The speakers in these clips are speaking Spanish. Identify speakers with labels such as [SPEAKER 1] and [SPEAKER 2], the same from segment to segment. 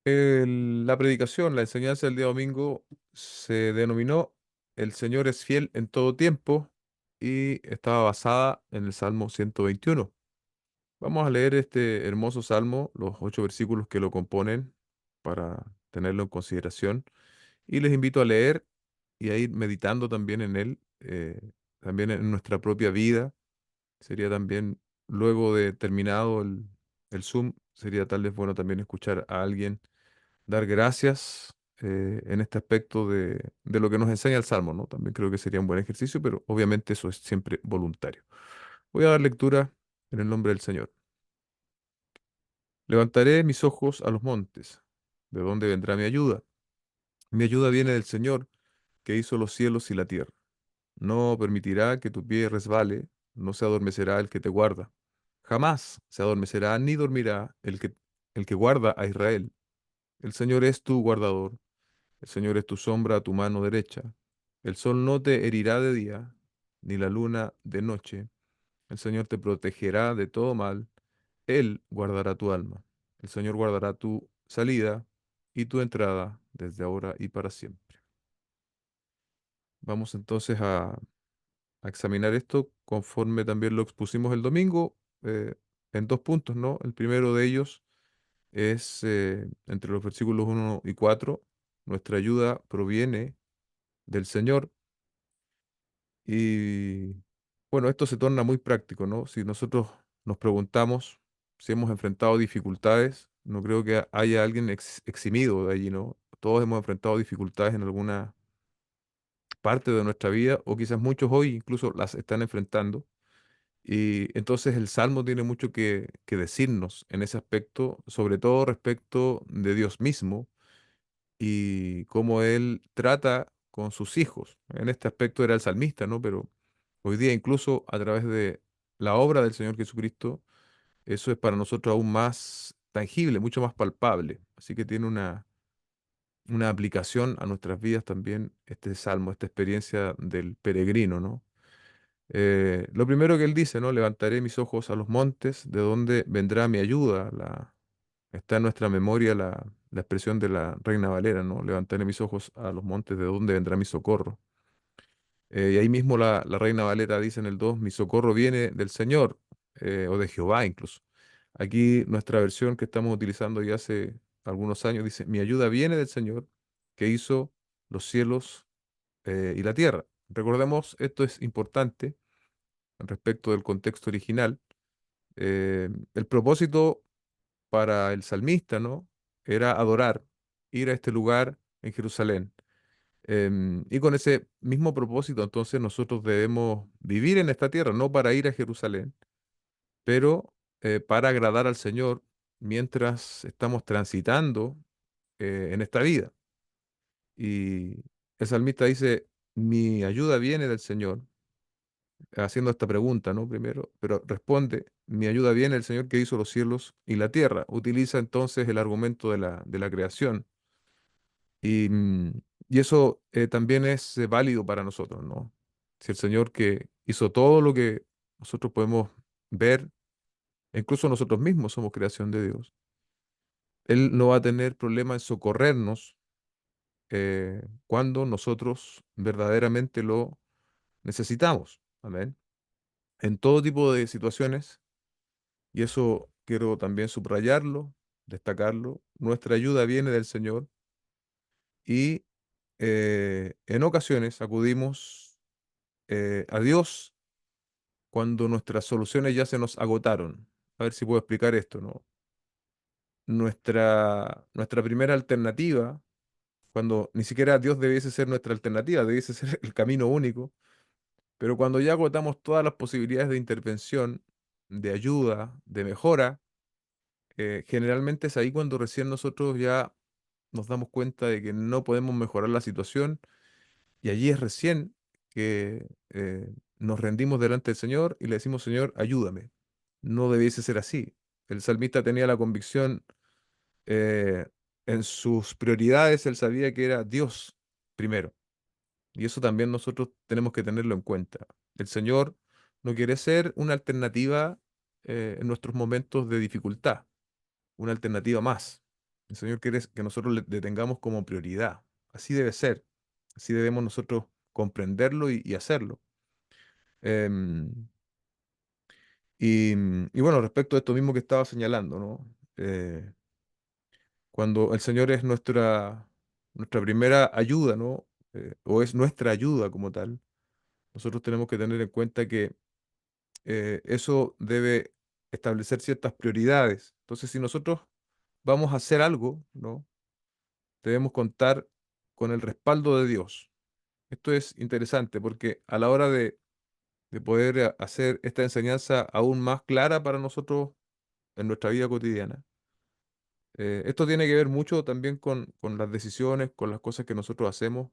[SPEAKER 1] La predicación, la enseñanza del día domingo se denominó El Señor es fiel en todo tiempo y estaba basada en el Salmo 121. Vamos a leer este hermoso salmo, los 8 versículos que lo componen para tenerlo en consideración y les invito a leer y a ir meditando también en él, también en nuestra propia vida. Sería también, luego de terminado el Zoom, sería tal vez bueno también escuchar a alguien dar gracias en este aspecto de lo que nos enseña el Salmo, ¿no? También creo que sería un buen ejercicio, pero obviamente eso es siempre voluntario. Voy a dar lectura en el nombre del Señor. Levantaré mis ojos a los montes. ¿De dónde vendrá mi ayuda? Mi ayuda viene del Señor, que hizo los cielos y la tierra. No permitirá que tu pie resbale, no se adormecerá el que te guarda. Jamás se adormecerá ni dormirá el que guarda a Israel. El Señor es tu guardador. El Señor es tu sombra a tu mano derecha. El sol no te herirá de día, ni la luna de noche. El Señor te protegerá de todo mal. Él guardará tu alma. El Señor guardará tu salida y tu entrada desde ahora y para siempre. Vamos entonces a examinar esto conforme también lo expusimos el domingo, en 2 puntos, ¿no? El primero de ellos es entre los versículos 1 y 4. Nuestra ayuda proviene del Señor. Y bueno, esto se torna muy práctico, ¿no? Si nosotros nos preguntamos si hemos enfrentado dificultades, no creo que haya alguien eximido de allí, ¿no? Todos hemos enfrentado dificultades en alguna parte de nuestra vida, o quizás muchos hoy incluso las están enfrentando. Y entonces el Salmo tiene mucho que decirnos en ese aspecto, sobre todo respecto de Dios mismo y cómo Él trata con sus hijos. En este aspecto era el salmista, ¿no? Pero hoy día, incluso a través de la obra del Señor Jesucristo, eso es para nosotros aún más tangible, mucho más palpable. Así que tiene una aplicación a nuestras vidas también este salmo, esta experiencia del peregrino, ¿no? Lo primero que él dice, ¿no? Levantaré mis ojos a los montes, ¿de dónde vendrá mi ayuda? Está en nuestra memoria la expresión de la Reina Valera, ¿no? Levantaré mis ojos a los montes, ¿de dónde vendrá mi socorro? Y ahí mismo la Reina Valera dice en el 2: mi socorro viene del Señor, o de Jehová incluso. Aquí nuestra versión que estamos utilizando ya hace algunos años dice: mi ayuda viene del Señor que hizo los cielos y la tierra. Recordemos, esto es importante respecto del contexto original. El propósito para el salmista, ¿no? Era adorar, ir a este lugar en Jerusalén. Y con ese mismo propósito, entonces nosotros debemos vivir en esta tierra, no para ir a Jerusalén, pero para agradar al Señor mientras estamos transitando en esta vida. Y el salmista dice: mi ayuda viene del Señor, haciendo esta pregunta, ¿no? Primero, pero responde: mi ayuda viene del Señor que hizo los cielos y la tierra. Utiliza entonces el argumento de la creación. Y, y eso también es válido para nosotros, ¿no? Si el Señor que hizo todo lo que nosotros podemos ver, e incluso nosotros mismos somos creación de Dios, Él no va a tener problema en socorrernos cuando nosotros verdaderamente lo necesitamos. Amén. En todo tipo de situaciones, y eso quiero también subrayarlo, destacarlo, nuestra ayuda viene del Señor y en ocasiones acudimos a Dios cuando nuestras soluciones ya se nos agotaron. A ver si puedo explicar esto, ¿no? Nuestra primera alternativa, cuando ni siquiera Dios debiese ser nuestra alternativa, debiese ser el camino único, pero cuando ya agotamos todas las posibilidades de intervención, de ayuda, de mejora, generalmente es ahí cuando recién nosotros ya nos damos cuenta de que no podemos mejorar la situación. Y allí es recién que nos rendimos delante del Señor y le decimos: Señor, ayúdame. No debiese ser así. El salmista tenía la convicción eh, en sus prioridades, él sabía que era Dios primero. Y eso también nosotros tenemos que tenerlo en cuenta. El Señor no quiere ser una alternativa en nuestros momentos de dificultad, una alternativa más. El Señor quiere que nosotros le tengamos como prioridad. Así debe ser. Así debemos nosotros comprenderlo y hacerlo. Em, y bueno, respecto a esto mismo que estaba señalando, ¿no? Cuando el Señor es nuestra primera ayuda, ¿no? O es nuestra ayuda como tal, nosotros tenemos que tener en cuenta que eso debe establecer ciertas prioridades. Entonces, si nosotros vamos a hacer algo, ¿no? Debemos contar con el respaldo de Dios. Esto es interesante porque a la hora de poder hacer esta enseñanza aún más clara para nosotros en nuestra vida cotidiana, esto tiene que ver mucho también con las decisiones, con las cosas que nosotros hacemos.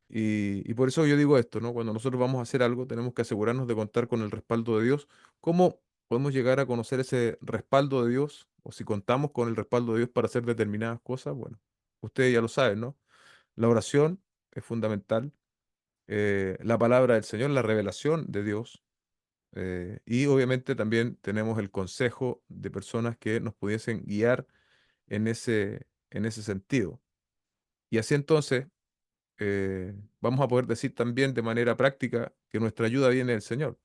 [SPEAKER 1] Y por eso yo digo esto, ¿no? Cuando nosotros vamos a hacer algo, tenemos que asegurarnos de contar con el respaldo de Dios. ¿Cómo podemos llegar a conocer ese respaldo de Dios? O si contamos con el respaldo de Dios para hacer determinadas cosas, bueno, ustedes ya lo saben, ¿no? La oración es fundamental, la palabra del Señor, la revelación de Dios, y obviamente también tenemos el consejo de personas que nos pudiesen guiar en ese sentido. Y así entonces vamos a poder decir también de manera práctica que nuestra ayuda viene del Señor,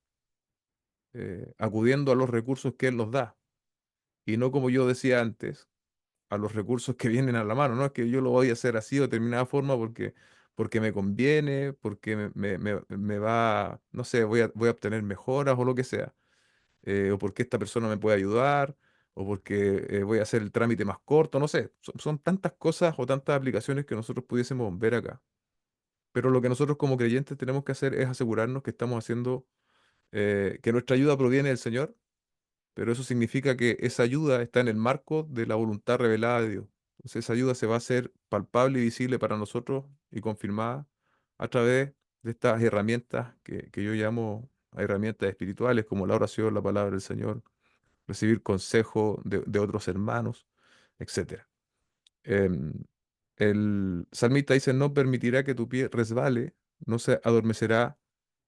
[SPEAKER 1] acudiendo a los recursos que Él nos da, y no como yo decía antes, a los recursos que vienen a la mano. No es que yo lo voy a hacer así o de determinada forma porque me conviene, porque me va, no sé, voy a obtener mejoras o lo que sea, o porque esta persona me puede ayudar, o porque voy a hacer el trámite más corto, no sé. Son tantas cosas o tantas aplicaciones que nosotros pudiésemos ver acá. Pero lo que nosotros como creyentes tenemos que hacer es asegurarnos que estamos haciendo, que nuestra ayuda proviene del Señor, pero eso significa que esa ayuda está en el marco de la voluntad revelada de Dios. Entonces esa ayuda se va a hacer palpable y visible para nosotros y confirmada a través de estas herramientas que yo llamo herramientas espirituales, como la oración, la palabra del Señor, recibir consejo de otros hermanos, etcétera. Em, el salmista dice, no permitirá que tu pie resbale, no se adormecerá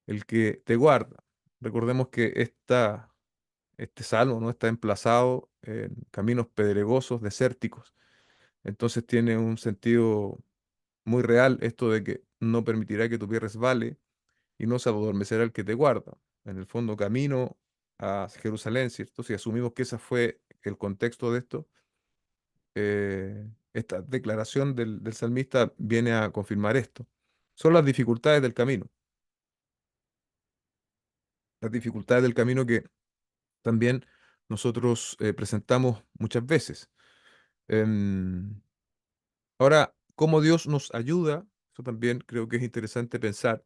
[SPEAKER 1] el que te guarda. Recordemos que este salmo no está emplazado en caminos pedregosos, desérticos. Entonces tiene un sentido muy real esto de que no permitirá que tu pie resbale y no se adormecerá el que te guarda. En el fondo, camino a Jerusalén, ¿cierto? Si asumimos que ese fue el contexto de esto, esta declaración del salmista viene a confirmar esto. Son las dificultades del camino, las dificultades del camino que también nosotros presentamos muchas veces. Em, Ahora, cómo Dios nos ayuda, eso también creo que es interesante pensar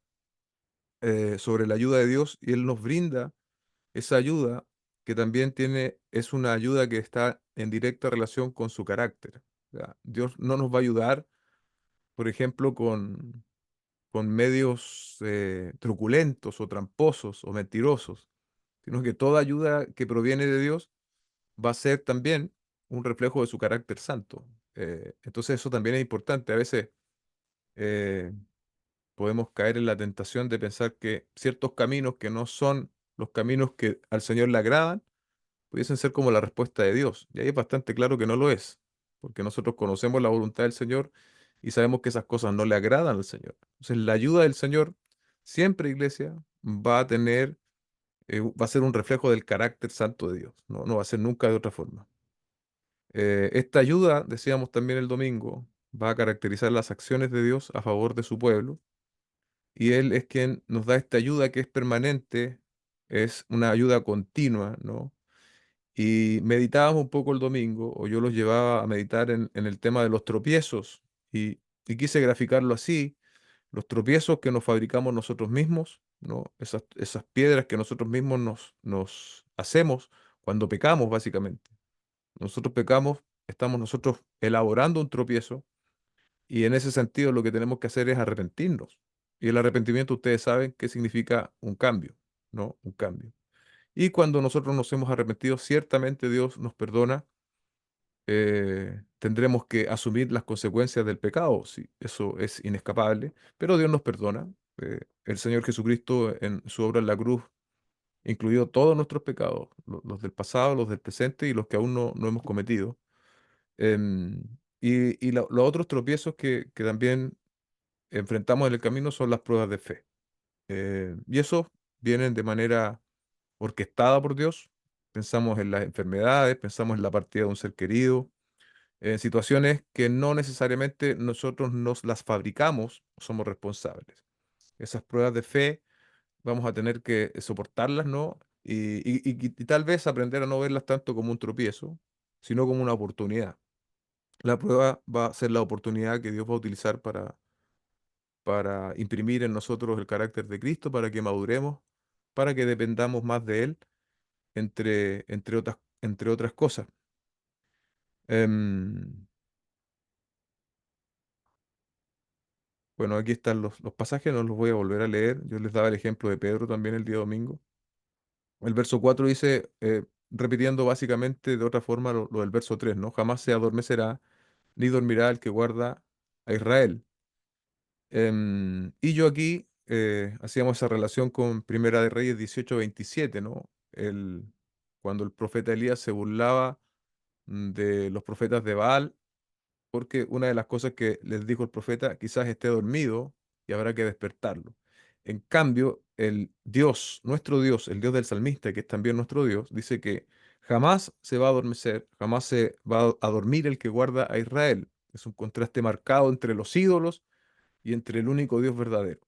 [SPEAKER 1] sobre la ayuda de Dios y Él nos brinda esa ayuda que también es una ayuda que está en directa relación con su carácter. O sea, Dios no nos va a ayudar, por ejemplo, con medios truculentos o tramposos o mentirosos, sino que toda ayuda que proviene de Dios va a ser también un reflejo de su carácter santo. Entonces eso también es importante. A veces eh, podemos caer en la tentación de pensar que ciertos caminos que no son los caminos que al Señor le agradan, pudiesen ser como la respuesta de Dios. Y ahí es bastante claro que no lo es, porque nosotros conocemos la voluntad del Señor y sabemos que esas cosas no le agradan al Señor. Entonces la ayuda del Señor, siempre, iglesia, va a ser un reflejo del carácter santo de Dios, no, no va a ser nunca de otra forma. Esta ayuda, decíamos también el domingo, va a caracterizar las acciones de Dios a favor de su pueblo, y Él es quien nos da esta ayuda que es permanente, es una ayuda continua, ¿no? Y meditábamos un poco el domingo, o yo los llevaba a meditar en el tema de los tropiezos, y quise graficarlo así: los tropiezos que nos fabricamos nosotros mismos, ¿no? Esas piedras que nosotros mismos nos hacemos cuando pecamos, básicamente. Nosotros pecamos, estamos nosotros elaborando un tropiezo, y en ese sentido lo que tenemos que hacer es arrepentirnos. Y el arrepentimiento, ustedes saben qué significa un cambio, ¿no? Un cambio. Y cuando nosotros nos hemos arrepentido, ciertamente Dios nos perdona. Tendremos que asumir las consecuencias del pecado, sí, eso es inescapable, pero Dios nos perdona. El Señor Jesucristo en su obra en la cruz incluyó todos nuestros pecados, los del pasado, los del presente y los que aún no hemos cometido. Em, y los otros tropiezos que también enfrentamos en el camino son las pruebas de fe. Y esos vienen de manera orquestada por Dios. Pensamos en las enfermedades, pensamos en la partida de un ser querido, en situaciones que no necesariamente nosotros nos las fabricamos, somos responsables. Esas pruebas de fe vamos a tener que soportarlas, ¿no? Y tal vez aprender a no verlas tanto como un tropiezo, sino como una oportunidad. La prueba va a ser la oportunidad que Dios va a utilizar para imprimir en nosotros el carácter de Cristo, para que maduremos, para que dependamos más de Él, entre otras cosas. Em, bueno, aquí están los pasajes, no los voy a volver a leer. Yo les daba el ejemplo de Pedro también el día domingo. El verso 4 dice, repitiendo básicamente de otra forma lo del verso 3, ¿no? Jamás se adormecerá, ni dormirá el que guarda a Israel. Y yo aquí hacíamos esa relación con Primera de Reyes 18:27, ¿no? Cuando el profeta Elías se burlaba de los profetas de Baal, porque una de las cosas que les dijo el profeta, quizás esté dormido y habrá que despertarlo. En cambio, el Dios, nuestro Dios, el Dios del salmista, que es también nuestro Dios, dice que jamás se va a adormecer, jamás se va a dormir el que guarda a Israel. Es un contraste marcado entre los ídolos y entre el único Dios verdadero.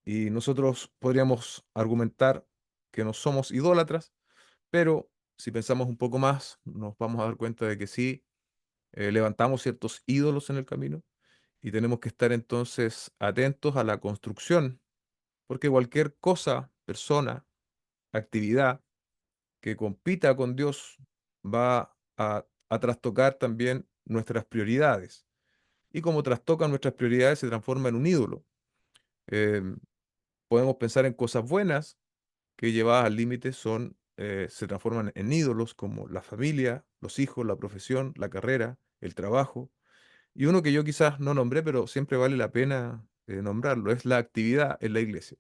[SPEAKER 1] Y nosotros podríamos argumentar que no somos idólatras, pero si pensamos un poco más, nos vamos a dar cuenta de que sí, levantamos ciertos ídolos en el camino y tenemos que estar entonces atentos a la construcción, porque cualquier cosa, persona, actividad que compita con Dios va a trastocar también nuestras prioridades. Y como trastocan nuestras prioridades, se transforma en un ídolo. Em, Podemos pensar en cosas buenas que llevadas al límite se transforman en ídolos como la familia, los hijos, la profesión, la carrera, el trabajo. Y uno que yo quizás no nombré, pero siempre vale la pena nombrarlo, es la actividad en la iglesia.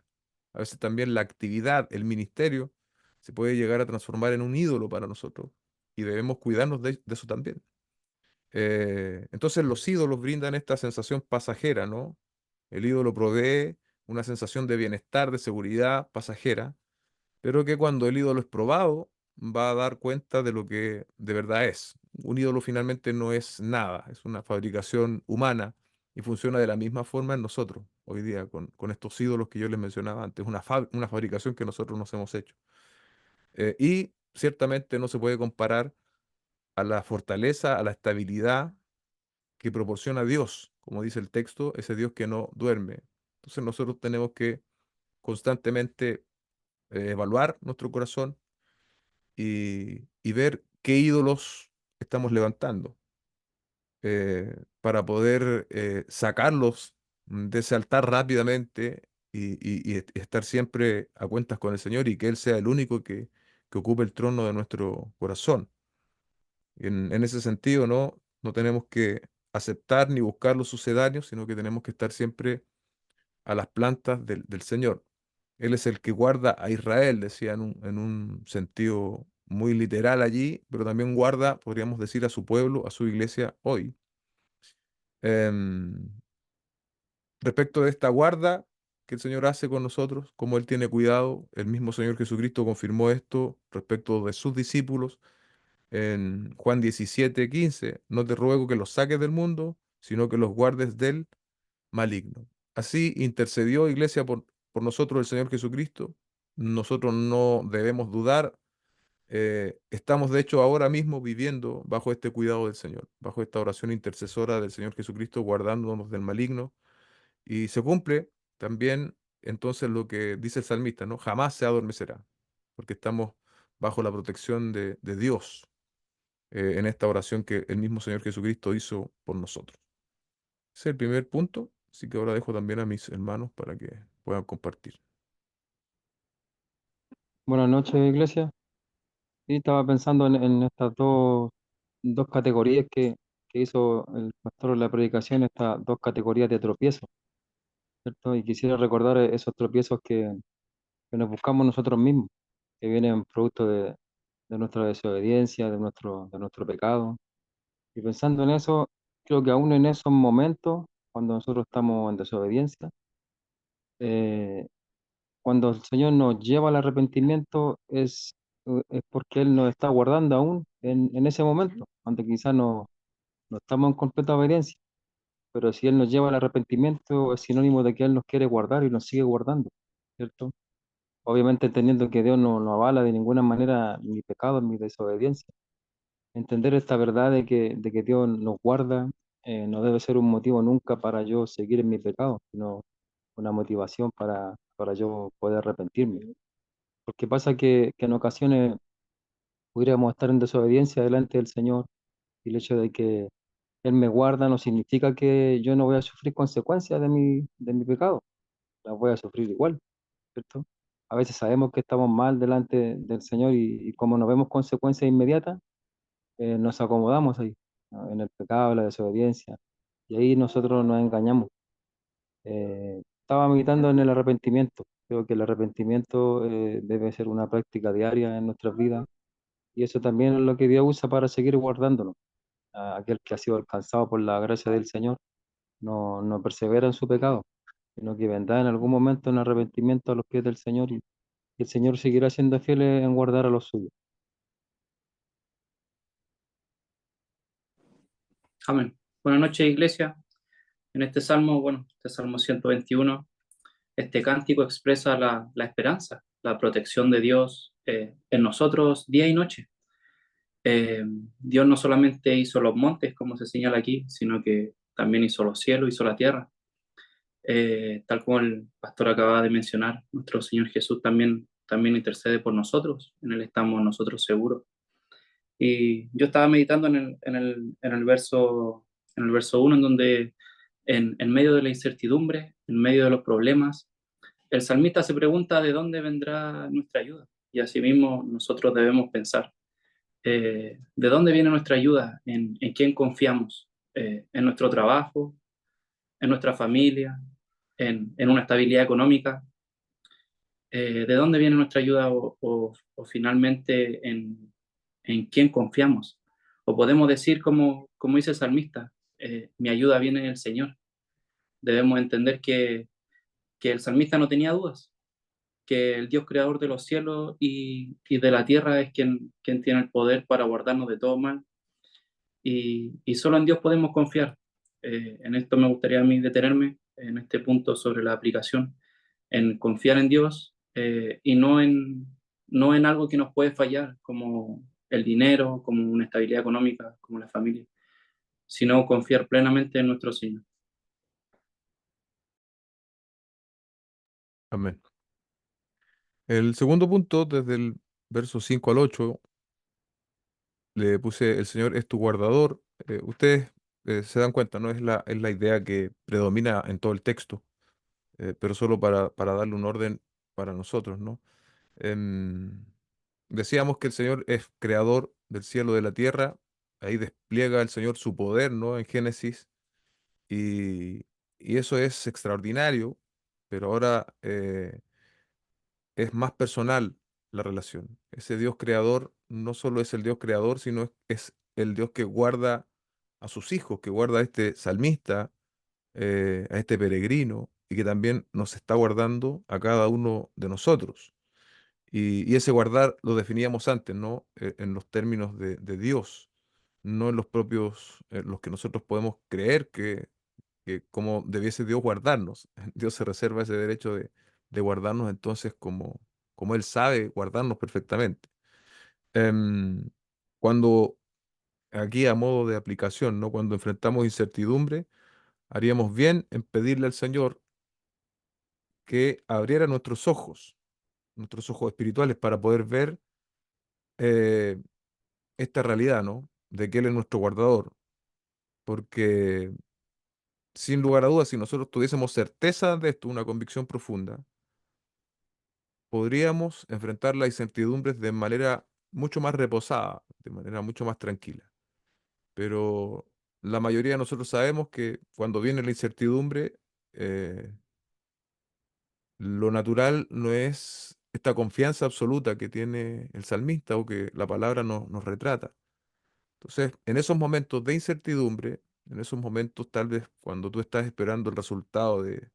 [SPEAKER 1] A veces también la actividad, el ministerio, se puede llegar a transformar en un ídolo para nosotros y debemos cuidarnos de eso también. Entonces los ídolos brindan esta sensación pasajera, ¿no? El ídolo provee una sensación de bienestar, de seguridad pasajera, pero que cuando el ídolo es probado va a dar cuenta de lo que de verdad es. Un ídolo finalmente no es nada, es una fabricación humana y funciona de la misma forma en nosotros hoy día con estos ídolos que yo les mencionaba antes, una fabricación que nosotros nos hemos hecho. Y ciertamente no se puede comparar a la fortaleza, a la estabilidad que proporciona Dios, como dice el texto, ese Dios que no duerme. Entonces nosotros tenemos que constantemente evaluar nuestro corazón y ver qué ídolos estamos levantando para poder sacarlos de ese altar rápidamente y estar siempre a cuentas con el Señor y que Él sea el único que ocupe el trono de nuestro corazón. En ese sentido, no tenemos que aceptar ni buscar los sucedáneos, sino que tenemos que estar siempre a las plantas del Señor. Él es el que guarda a Israel, decía en un sentido muy literal allí, pero también guarda, podríamos decir, a su pueblo, a su iglesia hoy. Em, Respecto de esta guarda que el Señor hace con nosotros, como Él tiene cuidado, el mismo Señor Jesucristo confirmó esto respecto de sus discípulos en Juan 17:15. No te ruego que los saques del mundo, sino que los guardes del maligno. Así intercedió, iglesia, por nosotros el Señor Jesucristo. Nosotros no debemos dudar. Estamos, de hecho, ahora mismo viviendo bajo este cuidado del Señor, bajo esta oración intercesora del Señor Jesucristo, guardándonos del maligno. Y se cumple también entonces lo que dice el salmista, ¿no? Jamás se adormecerá, porque estamos bajo la protección de Dios en esta oración que el mismo Señor Jesucristo hizo por nosotros. Ese es el primer punto, así que ahora dejo también a mis hermanos para que puedan compartir.
[SPEAKER 2] Buenas noches, Iglesia. Y estaba pensando en estas dos categorías que hizo el pastor en la predicación, estas dos categorías de tropiezos, ¿cierto? Y quisiera recordar esos tropiezos que nos buscamos nosotros mismos, que vienen producto de nuestra desobediencia, de nuestro pecado. Y pensando en eso, creo que aún en esos momentos, cuando nosotros estamos en desobediencia, eh, cuando el Señor nos lleva al arrepentimiento es porque Él nos está guardando aún en ese momento, cuando quizás no estamos en completa obediencia, pero si Él nos lleva al arrepentimiento es sinónimo de que Él nos quiere guardar y nos sigue guardando, ¿cierto? Obviamente entendiendo que Dios no avala de ninguna manera mi pecado, mi desobediencia. Entender esta verdad de que Dios nos guarda no debe ser un motivo nunca para yo seguir en mi pecado, sino una motivación para yo poder arrepentirme. Porque pasa que en ocasiones pudiéramos estar en desobediencia delante del Señor y el hecho de que Él me guarda no significa que yo no voy a sufrir consecuencias de mi pecado, las voy a sufrir igual, ¿cierto? A veces sabemos que estamos mal delante del Señor y como no vemos consecuencias inmediatas, nos acomodamos ahí, ¿no? En el pecado, la desobediencia, y ahí nosotros nos engañamos. Estaba meditando en el arrepentimiento. Creo que el arrepentimiento debe ser una práctica diaria en nuestras vidas y eso también es lo que Dios usa para seguir guardándonos. Aquel que ha sido alcanzado por la gracia del Señor no persevera en su pecado, sino que vendrá en algún momento en arrepentimiento a los pies del Señor y el Señor seguirá siendo fiel en guardar a los suyos.
[SPEAKER 3] Amén. Buenas noches, iglesia. En este salmo, bueno, este salmo 121, este cántico expresa la esperanza, la protección de Dios en nosotros día y noche. Eh, Dios no solamente hizo los montes, como se señala aquí, sino que también hizo los cielos, hizo la tierra. Tal como el pastor acaba de mencionar, nuestro Señor Jesús también intercede por nosotros. En Él estamos nosotros seguros. Y yo estaba meditando en el verso 1, en donde en medio de la incertidumbre, en medio de los problemas, el salmista se pregunta de dónde vendrá nuestra ayuda. Y asimismo nosotros debemos pensar, ¿de dónde viene nuestra ayuda? En quién confiamos? ¿En nuestro trabajo? ¿En nuestra familia? En una estabilidad económica? ¿De dónde viene nuestra ayuda o finalmente en quién confiamos? O podemos decir como dice el salmista, mi ayuda viene del Señor. Debemos entender que el salmista no tenía dudas, que el Dios creador de los cielos y de la tierra es quien tiene el poder para guardarnos de todo mal y solo en Dios podemos confiar. En esto me gustaría a mí detenerme, en este punto sobre la aplicación, en confiar en Dios y no en algo que nos puede fallar, como el dinero, como una estabilidad económica, como la familia, sino confiar plenamente en nuestro Señor.
[SPEAKER 1] Amén. El segundo punto, desde el verso 5 al 8, le puse: el Señor es tu guardador. Ustedes se dan cuenta, ¿no? Es la idea que predomina en todo el texto, pero solo para darle un orden para nosotros, ¿no? Em, Decíamos que el Señor es creador del cielo y de la tierra. Ahí despliega el Señor su poder, ¿no? En Génesis. Y, y eso es extraordinario, pero ahora es más personal la relación. Ese Dios creador no solo es el Dios creador, sino es el Dios que guarda a sus hijos, que guarda a este salmista, a este peregrino, y que también nos está guardando a cada uno de nosotros. Y ese guardar lo definíamos antes, ¿no? En los términos de Dios, no en los propios, los que nosotros podemos creer que como debiese Dios guardarnos. Dios se reserva ese derecho de guardarnos entonces como Él sabe guardarnos perfectamente. Em, Cuando, aquí a modo de aplicación, ¿no? Cuando enfrentamos incertidumbre, haríamos bien en pedirle al Señor que abriera nuestros ojos espirituales para poder ver eh, esta realidad, ¿no? De que Él es nuestro guardador. Porque sin lugar a dudas, si nosotros tuviésemos certeza de esto, una convicción profunda, podríamos enfrentar las incertidumbres de manera mucho más reposada, de manera mucho más tranquila. Pero la mayoría de nosotros sabemos que cuando viene la incertidumbre, eh, lo natural no es esta confianza absoluta que tiene el salmista o que la palabra nos retrata. Entonces, en esos momentos de incertidumbre, en esos momentos tal vez cuando tú estás esperando el resultado de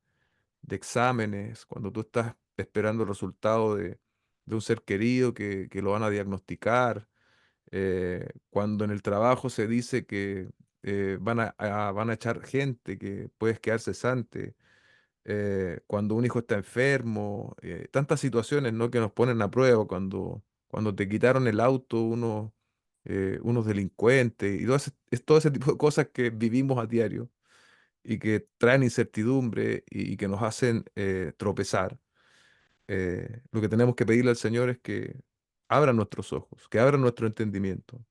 [SPEAKER 1] exámenes, cuando tú estás esperando el resultado de un ser querido que lo van a diagnosticar, cuando en el trabajo se dice que van a echar gente, que puedes quedar cesante, cuando un hijo está enfermo, tantas situaciones, ¿no? Que nos ponen a prueba, cuando te quitaron el auto unos delincuentes y todo ese tipo de cosas que vivimos a diario y que traen incertidumbre y que nos hacen tropezar. Lo que tenemos que pedirle al Señor es que abra nuestros ojos, que abra nuestro entendimiento,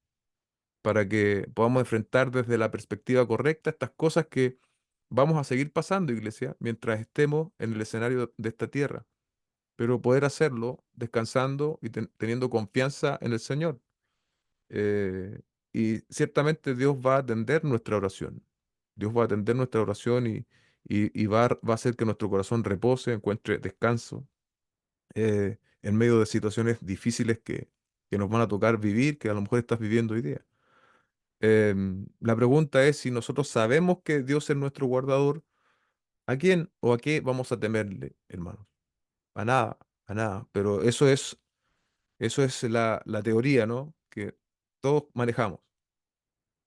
[SPEAKER 1] para que podamos enfrentar desde la perspectiva correcta estas cosas que vamos a seguir pasando, iglesia, mientras estemos en el escenario de esta tierra, pero poder hacerlo descansando y teniendo confianza en el Señor. Eh, y ciertamente Dios va a atender nuestra oración. Dios va a atender nuestra oración y va a hacer que nuestro corazón repose, encuentre descanso en medio de situaciones difíciles que nos van a tocar vivir, que a lo mejor estás viviendo hoy día. La pregunta es si nosotros sabemos que Dios es nuestro guardador, ¿a quién o a qué vamos a temerle, hermanos? A nada, a nada. Pero eso es la teoría, ¿no? Que todos manejamos.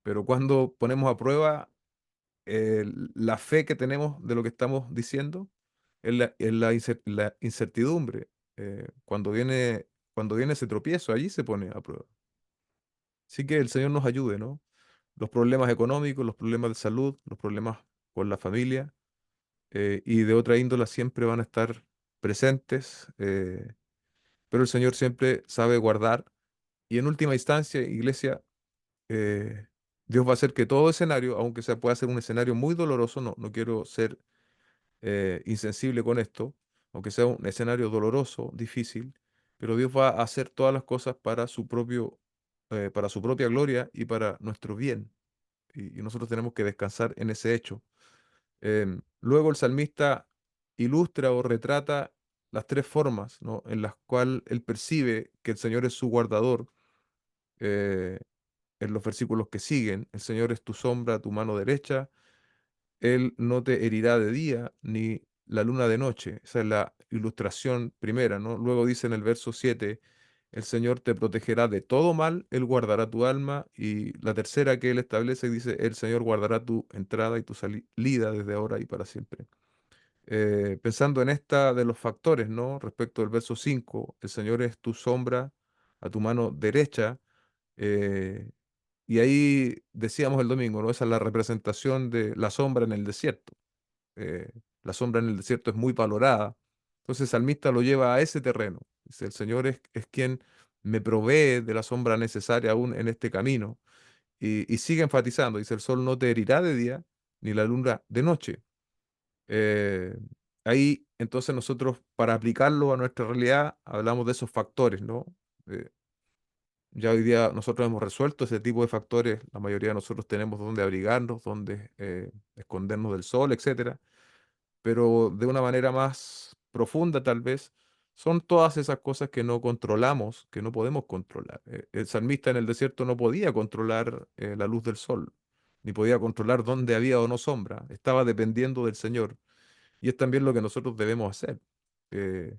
[SPEAKER 1] Pero cuando ponemos a prueba la fe que tenemos de lo que estamos diciendo, la incertidumbre. Cuando viene ese tropiezo, allí se pone a prueba. Así que el Señor nos ayude, ¿no? Los problemas económicos, los problemas de salud, los problemas con la familia y de otra índole siempre van a estar presentes, pero el Señor siempre sabe guardar y en última instancia, iglesia, eh, Dios va a hacer que todo escenario, aunque sea pueda ser un escenario muy doloroso, no quiero ser insensible con esto, aunque sea un escenario doloroso, difícil, pero Dios va a hacer todas las cosas para su propia gloria y para nuestro bien. Y nosotros tenemos que descansar en ese hecho. Luego el salmista ilustra o retrata las tres formas, ¿no? En las cuales él percibe que el Señor es su guardador. eh, en los versículos que siguen, el Señor es tu sombra, tu mano derecha, Él no te herirá de día ni la luna de noche. Esa es la ilustración primera, ¿no? Luego dice en el verso 7, el Señor te protegerá de todo mal, Él guardará tu alma. Y la tercera que Él establece dice, el Señor guardará tu entrada y tu salida desde ahora y para siempre. Pensando en esta de los factores, ¿no? Respecto del verso 5, el Señor es tu sombra a tu mano derecha. eh, y ahí decíamos el domingo, ¿no? Esa es la representación de la sombra en el desierto. eh, la sombra en el desierto es muy valorada. Entonces el salmista lo lleva a ese terreno. Dice, el Señor es quien me provee de la sombra necesaria aún en este camino. Y sigue enfatizando, dice, el sol no te herirá de día, ni la luna de noche. Eh, Ahí entonces nosotros, para aplicarlo a nuestra realidad, hablamos de esos factores, ¿no? Eh, ya hoy día nosotros hemos resuelto ese tipo de factores. La mayoría de nosotros tenemos dónde abrigarnos, dónde escondernos del sol, etcétera. Pero de una manera más profunda tal vez, son todas esas cosas que no controlamos, que no podemos controlar. El salmista en el desierto no podía controlar la luz del sol, ni podía controlar dónde había o no sombra, estaba dependiendo del Señor. Y es también lo que nosotros debemos hacer. Eh,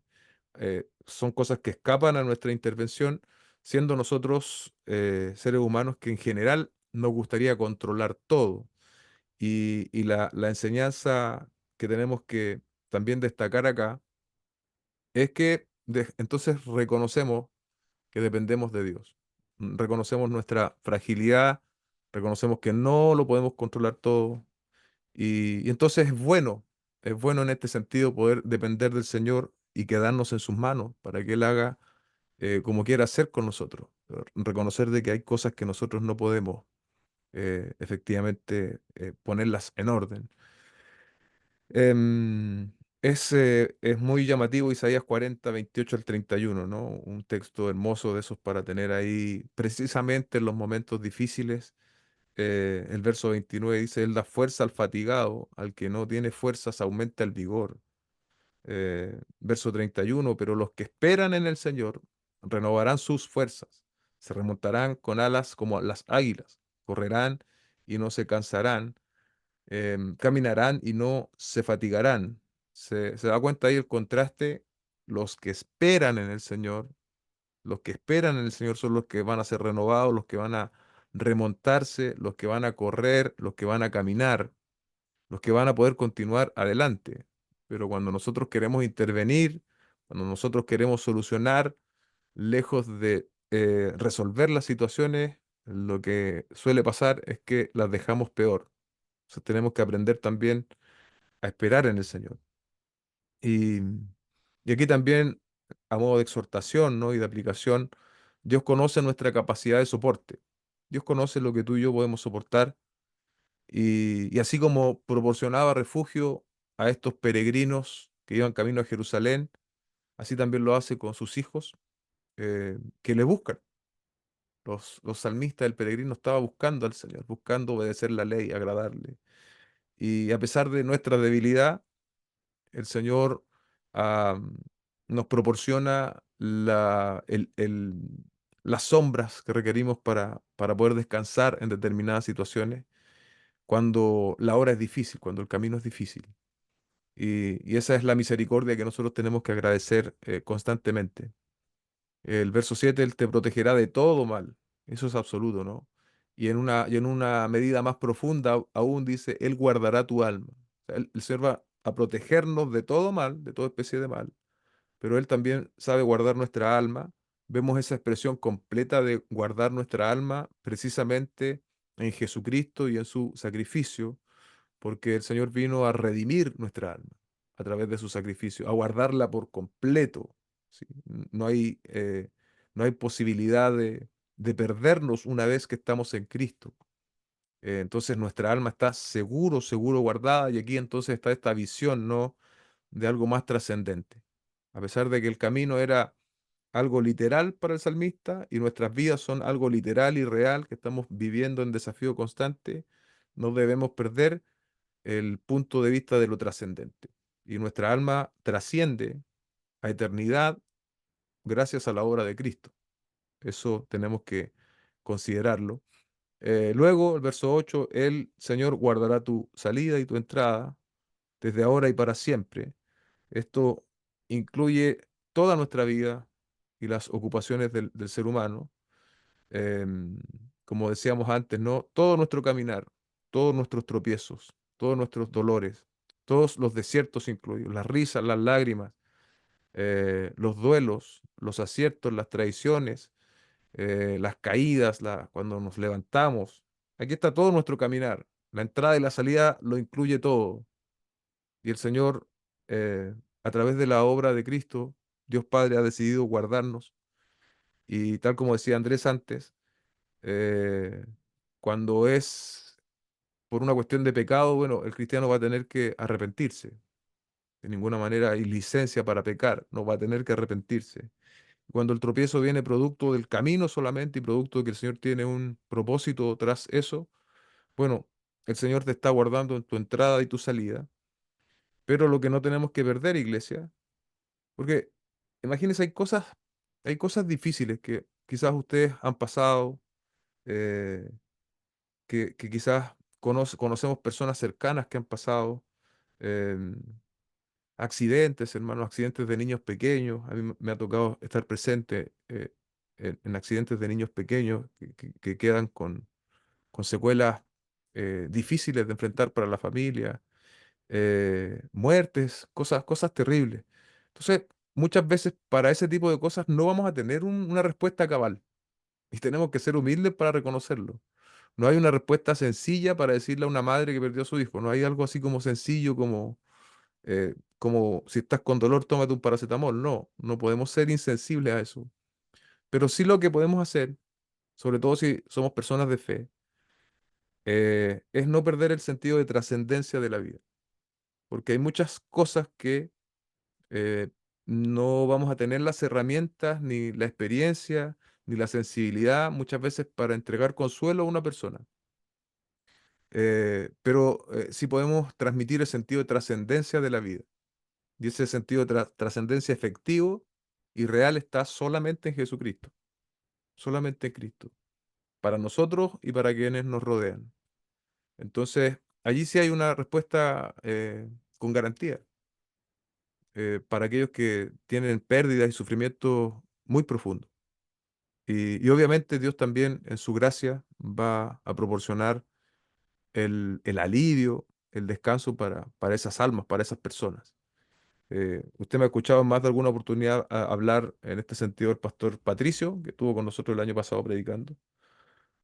[SPEAKER 1] son cosas que escapan a nuestra intervención, siendo nosotros seres humanos que en general nos gustaría controlar todo. Y la enseñanza que tenemos que también destacar acá es que entonces reconocemos que dependemos de Dios. Reconocemos nuestra fragilidad, reconocemos que no lo podemos controlar todo. Y entonces es bueno en este sentido poder depender del Señor y quedarnos en sus manos para que Él haga como quiera hacer con nosotros. Reconocer de que hay cosas que nosotros no podemos efectivamente ponerlas en orden. Em, es muy llamativo Isaías 40 28 al 31, ¿no? Un texto hermoso de esos para tener ahí precisamente en los momentos difíciles. El verso 29 dice, Él da fuerza al fatigado, al que no tiene fuerzas aumenta el vigor. Verso 31, pero los que esperan en el Señor renovarán sus fuerzas, se remontarán con alas como las águilas, correrán y no se cansarán, caminarán y no se fatigarán. Se da cuenta ahí el contraste, los que esperan en el Señor, los que esperan en el Señor son los que van a ser renovados, los que van a remontarse, los que van a correr, los que van a caminar, los que van a poder continuar adelante. Pero cuando nosotros queremos intervenir, cuando nosotros queremos solucionar, lejos de resolver las situaciones, lo que suele pasar es que las dejamos peor. Entonces tenemos que aprender también a esperar en el Señor. Y, y aquí también, a modo de exhortación, ¿no? Y de aplicación, Dios conoce nuestra capacidad de soporte. Dios conoce lo que tú y yo podemos soportar. Y así como proporcionaba refugio a estos peregrinos que iban camino a Jerusalén, así también lo hace con sus hijos que le buscan. Los salmistas, el peregrino estaba buscando al Señor, buscando obedecer la ley, agradarle. Y a pesar de nuestra debilidad, el Señor ah, nos proporciona las sombras que requerimos para poder descansar en determinadas situaciones cuando la hora es difícil, cuando el camino es difícil. Y esa es la misericordia que nosotros tenemos que agradecer constantemente. El verso 7 Él te protegerá de todo mal. Eso es absoluto, ¿no? Y en una medida más profunda aún dice, Él guardará tu alma. O sea, el Señor va a protegernos de todo mal, de toda especie de mal, pero Él también sabe guardar nuestra alma. Vemos esa expresión completa de guardar nuestra alma precisamente en Jesucristo y en su sacrificio, porque el Señor vino a redimir nuestra alma a través de su sacrificio, a guardarla por completo. ¿Sí? No hay posibilidad de perdernos una vez que estamos en Cristo. Entonces nuestra alma está seguro, seguro guardada y aquí entonces está esta visión, ¿no? De algo más trascendente. A pesar de que el camino era algo literal para el salmista y nuestras vidas son algo literal y real que estamos viviendo en desafío constante, no debemos perder el punto de vista de lo trascendente. Y nuestra alma trasciende a eternidad gracias a la obra de Cristo. Eso tenemos que considerarlo. Luego, el verso 8 el Señor guardará tu salida y tu entrada desde ahora y para siempre. Esto incluye toda nuestra vida y las ocupaciones del ser humano. Em, Como decíamos antes, ¿no? Todo nuestro caminar, todos nuestros tropiezos, todos nuestros dolores, todos los desiertos incluidos, las risas, las lágrimas, los duelos, los aciertos, las traiciones, las caídas, cuando nos levantamos. Aquí está todo nuestro caminar. La entrada y la salida lo incluye todo. Y el Señor, a través de la obra de Cristo, Dios Padre ha decidido guardarnos. Y tal como decía Andrés antes, eh, cuando es por una cuestión de pecado, bueno, el cristiano va a tener que arrepentirse. De ninguna manera hay licencia para pecar, no va a tener que arrepentirse. Cuando el tropiezo viene producto del camino solamente y producto de que el Señor tiene un propósito tras eso, bueno, el Señor te está guardando en tu entrada y tu salida. Pero lo que no tenemos que perder, iglesia, porque imagínense, hay cosas difíciles que quizás ustedes han pasado, eh, que quizás conocemos personas cercanas que han pasado, em, accidentes, hermanos, accidentes de niños pequeños. A mí me ha tocado estar presente en accidentes de niños pequeños que quedan con secuelas difíciles de enfrentar para la familia, muertes, cosas terribles. Entonces, muchas veces para ese tipo de cosas no vamos a tener una respuesta cabal y tenemos que ser humildes para reconocerlo. No hay una respuesta sencilla para decirle a una madre que perdió a su hijo. No hay algo así como sencillo como si estás con dolor, tómate un paracetamol. No, no podemos ser insensibles a eso. Pero sí lo que podemos hacer, sobre todo si somos personas de fe, es no perder el sentido de trascendencia de la vida. Porque hay muchas cosas que eh, no vamos a tener las herramientas, ni la experiencia, ni la sensibilidad muchas veces para entregar consuelo a una persona. Pero sí podemos transmitir el sentido de trascendencia de la vida. Y ese sentido de trascendencia efectivo y real está solamente en Jesucristo, solamente en Cristo. para nosotros y para quienes nos rodean. Entonces, allí sí hay una respuesta con garantía para aquellos que tienen pérdidas y sufrimientos muy profundos. Y obviamente Dios también en su gracia va a proporcionar el alivio, el descanso para esas almas, para esas personas. Usted me ha escuchado en más de alguna oportunidad hablar en este sentido del pastor Patricio, que estuvo con nosotros el año pasado predicando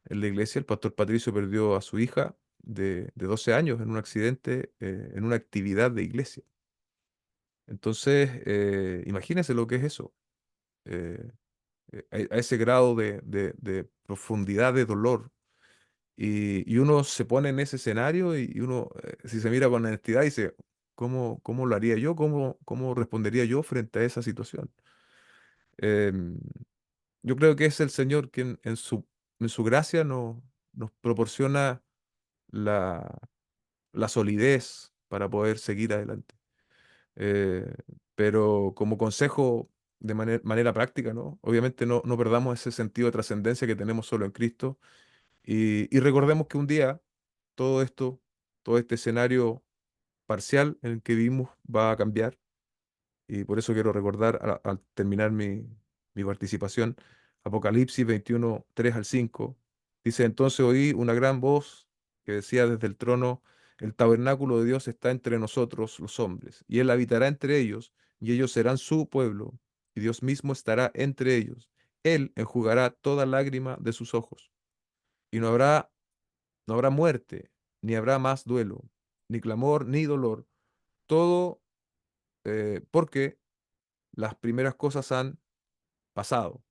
[SPEAKER 1] en la iglesia. El pastor Patricio perdió a su hija de 12 años en un accidente, en una actividad de iglesia. Entonces, imagínese lo que es eso. eh, a ese grado de profundidad de dolor. Y uno se pone en ese escenario y uno, si se mira con honestidad, dice, ¿cómo lo haría yo? ¿Cómo respondería yo frente a esa situación? Em, yo creo que es el Señor quien en su gracia nos proporciona la, la solidez para poder seguir adelante. Eh, pero como consejo de manera práctica, ¿no? Obviamente no perdamos ese sentido de trascendencia que tenemos solo en Cristo y recordemos que un día todo esto, todo este escenario parcial en el que vivimos va a cambiar y por eso quiero recordar al terminar mi participación, Apocalipsis 21 3 al 5 dice, entonces oí una gran voz que decía desde el trono, el tabernáculo de Dios está entre nosotros los hombres, y Él habitará entre ellos, y ellos serán su pueblo, y Dios mismo estará entre ellos. Él enjugará toda lágrima de sus ojos, y no habrá muerte, ni habrá más duelo, ni clamor, ni dolor, todo porque las primeras cosas han pasado.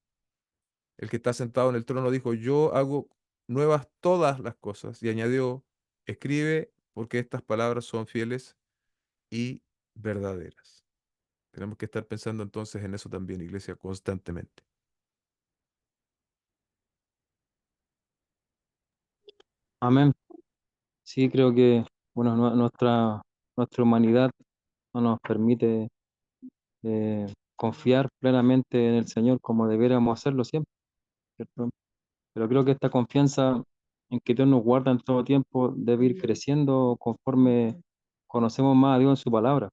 [SPEAKER 1] El que está sentado en el trono dijo, yo hago nuevas todas las cosas. Y añadió, escribe porque estas palabras son fieles y verdaderas. Tenemos que estar pensando entonces en eso también, iglesia, constantemente.
[SPEAKER 2] Amén. Sí, creo que, bueno, nuestra humanidad no nos permite confiar plenamente en el Señor como deberíamos hacerlo siempre, ¿cierto? Pero creo que esta confianza en que Dios nos guarda en todo tiempo debe ir creciendo conforme conocemos más a Dios en su palabra.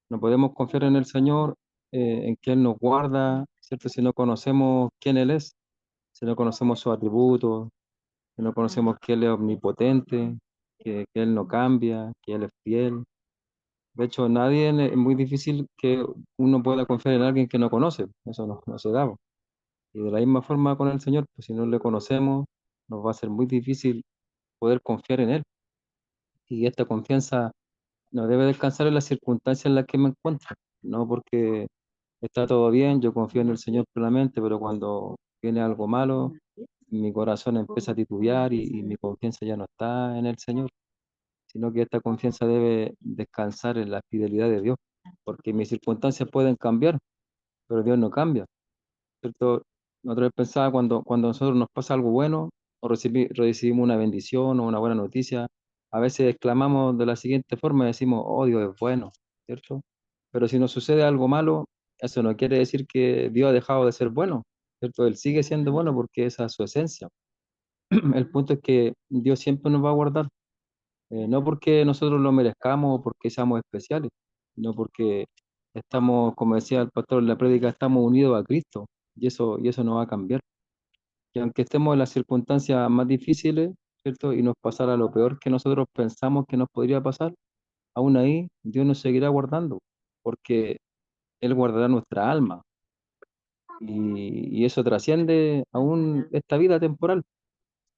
[SPEAKER 2] No podemos confiar en el Señor, en que Él nos guarda, ¿cierto? Si no conocemos quién Él es, si no conocemos sus atributos, si no conocemos que Él es omnipotente, que Él no cambia, que Él es fiel. De hecho, es muy difícil que uno pueda confiar en alguien que no conoce, eso no se da. Y de la misma forma con el Señor, pues si no le conocemos, nos va a ser muy difícil poder confiar en Él. Y esta confianza no debe descansar en las circunstancias en las que me encuentro, no porque está todo bien, yo confío en el Señor plenamente, pero cuando viene algo malo, mi corazón empieza a titubear y mi confianza ya no está en el Señor, sino que esta confianza debe descansar en la fidelidad de Dios, porque mis circunstancias pueden cambiar, pero Dios no cambia. ¿Cierto? Otra vez pensaba cuando a nosotros nos pasa algo bueno o recibimos una bendición o una buena noticia, a veces exclamamos de la siguiente forma, decimos, oh Dios es bueno, ¿cierto? Pero si nos sucede algo malo, eso no quiere decir que Dios ha dejado de ser bueno, ¿cierto? Él sigue siendo bueno porque esa es su esencia. El punto es que Dios siempre nos va a guardar, no porque nosotros lo merezcamos o porque seamos especiales, sino porque estamos, como decía el pastor en la prédica, estamos unidos a Cristo y eso no va a cambiar. Y aunque estemos en las circunstancias más difíciles, ¿cierto? Y nos pasara lo peor que nosotros pensamos que nos podría pasar, aún ahí Dios nos seguirá guardando, porque Él guardará nuestra alma y eso trasciende aún esta vida temporal.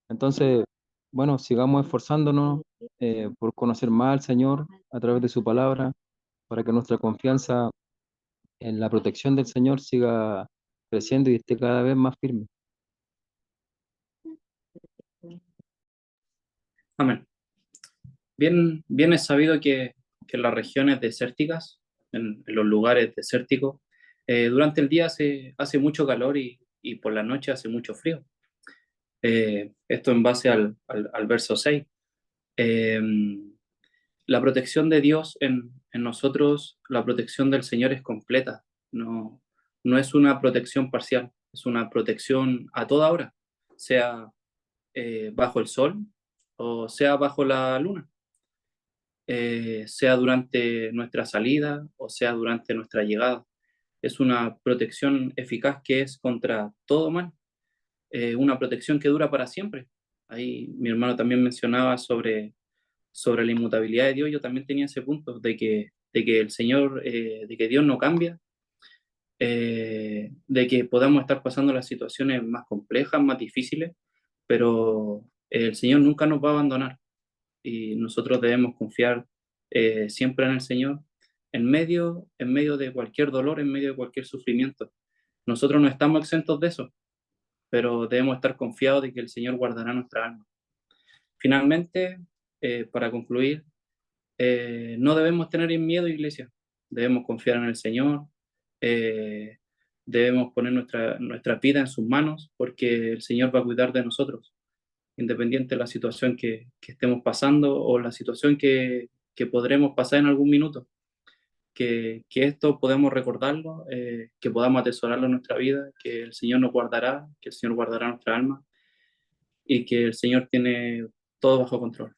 [SPEAKER 2] Entonces, bueno, sigamos esforzándonos por conocer más al Señor a través de su palabra, para que nuestra confianza en la protección del Señor siga creciendo y esté cada vez más firme.
[SPEAKER 3] Amén. Bien, bien es sabido que en las regiones desérticas, en los lugares desérticos, durante el día hace mucho calor y por la noche hace mucho frío. Esto en base al verso 6. Eh, la protección de Dios en nosotros, la protección del Señor es completa, no es una protección parcial, es una protección a toda hora, sea bajo el sol o sea bajo la luna, sea durante nuestra salida o sea durante nuestra llegada. Es una protección eficaz que es contra todo mal, una protección que dura para siempre. Ahí mi hermano también mencionaba sobre la inmutabilidad de Dios. Yo también tenía ese punto de que el Señor, de que Dios no cambia, de que podamos estar pasando las situaciones más complejas, más difíciles, pero el Señor nunca nos va a abandonar y nosotros debemos confiar siempre en el Señor en medio de cualquier dolor, en medio de cualquier sufrimiento. Nosotros no estamos exentos de eso, pero debemos estar confiados de que el Señor guardará nuestra alma. Finalmente, para concluir, no debemos tener miedo, iglesia. Debemos confiar en el Señor. eh, Debemos poner nuestra vida en sus manos porque el Señor va a cuidar de nosotros, independiente de la situación que estemos pasando o la situación que podremos pasar en algún minuto. Que esto podemos recordarlo, que podamos atesorarlo en nuestra vida, que el Señor nos guardará, que el Señor guardará nuestra alma y que el Señor tiene todo bajo control.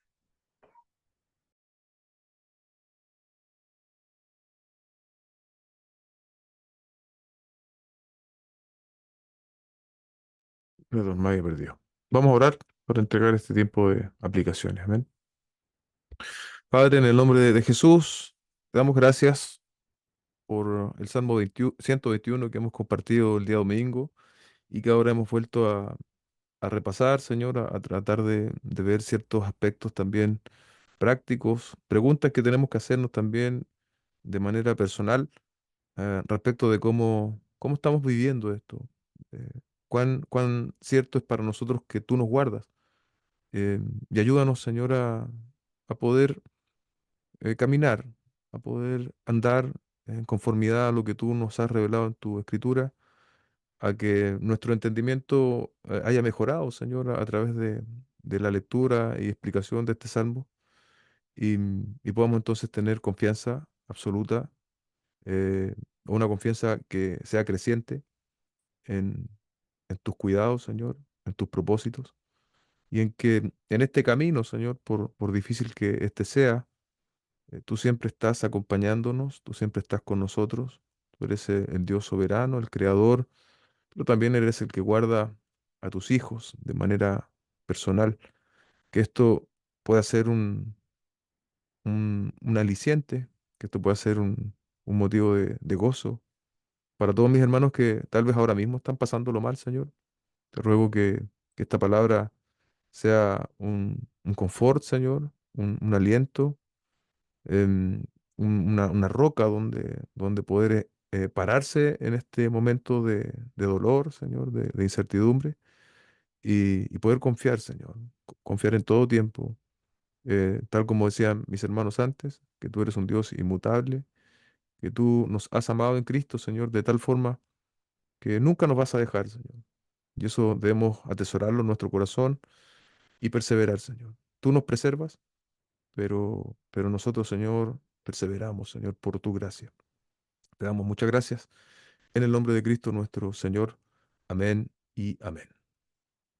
[SPEAKER 1] Perdón, me había perdido. Vamos a orar para entregar este tiempo de aplicaciones. Amén. Padre, en el nombre de Jesús, te damos gracias por el Salmo 21 121 que hemos compartido el día domingo y que ahora hemos vuelto a repasar, Señor, a tratar de ver ciertos aspectos también prácticos, preguntas que tenemos que hacernos también de manera personal respecto de cómo estamos viviendo esto. eh, cuán cierto es para nosotros que tú nos guardas. Y ayúdanos, Señor, a poder caminar, a poder andar en conformidad a lo que tú nos has revelado en tu escritura, a que nuestro entendimiento haya mejorado, Señor, a través de la lectura y explicación de este salmo, y podamos entonces tener confianza absoluta, eh, una confianza que sea creciente en, en tus cuidados, Señor, en tus propósitos, y en que en este camino, Señor, por difícil que este sea, tú siempre estás acompañándonos, tú siempre estás con nosotros, tú eres el Dios soberano, el creador, pero también eres el que guarda a tus hijos de manera personal. Que esto pueda ser un aliciente, que esto pueda ser un motivo de gozo para todos mis hermanos que tal vez ahora mismo están pasándolo mal, Señor. Te ruego que esta palabra sea un confort, Señor, un aliento, em, una roca donde poder pararse en este momento de dolor, Señor, de incertidumbre y poder confiar, Señor, confiar en todo tiempo, tal como decían mis hermanos antes, que tú eres un Dios inmutable, que tú nos has amado en Cristo, Señor, de tal forma que nunca nos vas a dejar, Señor. Y eso debemos atesorarlo en nuestro corazón y perseverar, Señor. Tú nos preservas, pero nosotros, Señor, perseveramos, Señor, por tu gracia. Te damos muchas gracias en el nombre de Cristo nuestro Señor. Amén y amén.